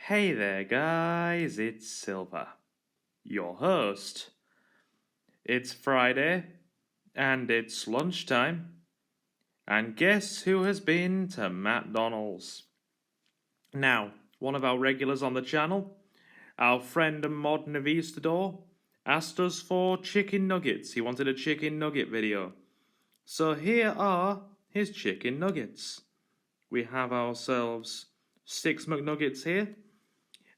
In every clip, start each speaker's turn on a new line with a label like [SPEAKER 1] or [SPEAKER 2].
[SPEAKER 1] Hey there, guys, it's Silver, your host. It's Friday, and it's lunchtime, and guess who has been to McDonald's? Now, one of our regulars on the channel, our friend and mod Navistador, asked us for chicken nuggets. He wanted a chicken nugget video. So here are his chicken nuggets. We have ourselves 6 McNuggets here,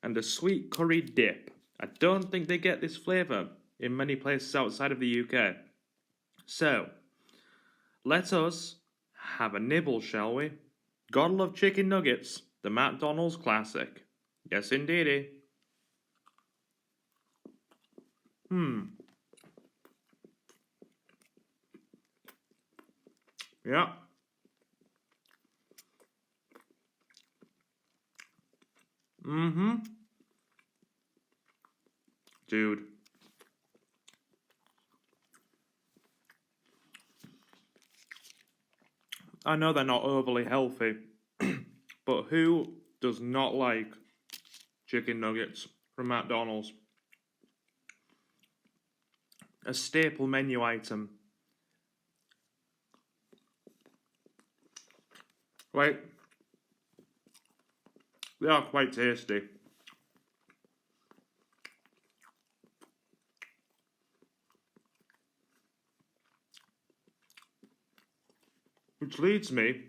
[SPEAKER 1] and a sweet curry dip. I don't think they get this flavour in many places outside of the UK. So, let us have a nibble, shall we? Gotta love chicken nuggets, the McDonald's classic. Yes, indeedy. Yeah. Dude. I know they're not overly healthy, but who does not like chicken nuggets from McDonald's? A staple menu item. Right. They are quite tasty. Which leads me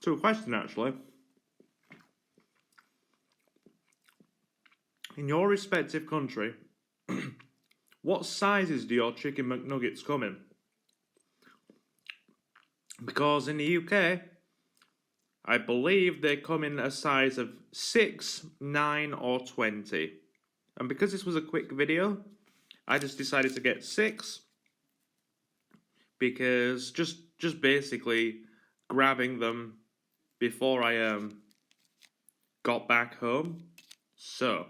[SPEAKER 1] to a question, actually. In your respective country, what sizes do your chicken McNuggets come in? Because in the UK, I believe they come in a size of 6, 9 or 20. And because this was a quick video, I just decided to get 6. Because just basically grabbing them before I got back home. So,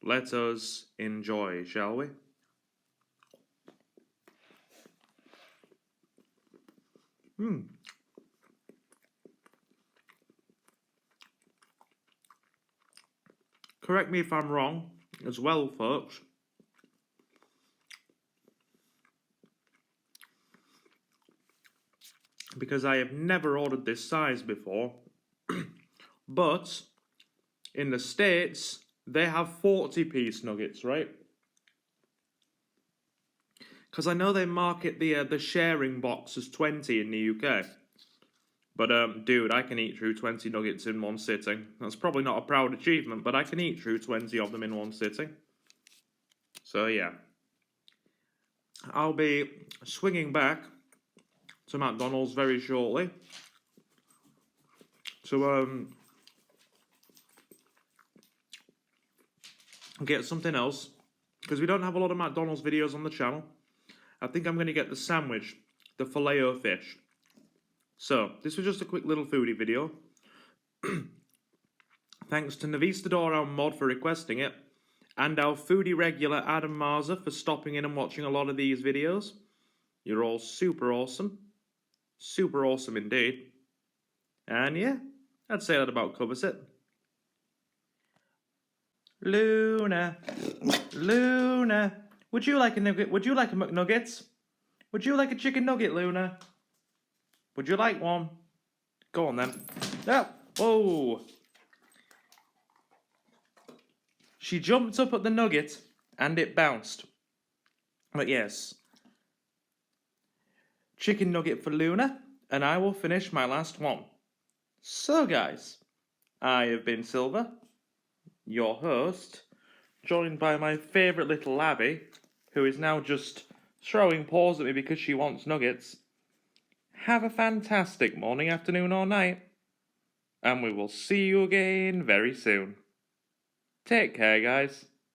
[SPEAKER 1] let us enjoy, shall we? Correct me if I'm wrong as well, folks. Because I have never ordered this size before. But in the States, they have 40-piece nuggets, right? Because I know they market the sharing box as 20 in the UK. But, dude, I can eat through 20 nuggets in one sitting. That's probably not a proud achievement, but I can eat through 20 of them in one sitting. So, yeah. I'll be swinging back to McDonald's very shortly to, get something else. Because we don't have a lot of McDonald's videos on the channel. I think I'm going to get the sandwich, the Filet-O-Fish. So, this was just a quick little foodie video. Thanks to Navistador, our mod, for requesting it, and our foodie regular Adam Marza for stopping in and watching a lot of these videos. You're all super awesome. Super awesome indeed. And yeah, I'd say that about covers it. Luna, Luna, would you like a nugget? Would you like a McNuggets? Would you like a chicken nugget, Luna? Would you like one? Go on then. Oh, whoa. She jumped up at the nugget and it bounced. But yes. Chicken nugget for Luna, and I will finish my last one. So guys, I have been Silver, your host, joined by my favourite little labby, who is now just throwing paws at me because she wants nuggets. Have a fantastic morning, afternoon or night, and we will see you again very soon. Take care, guys.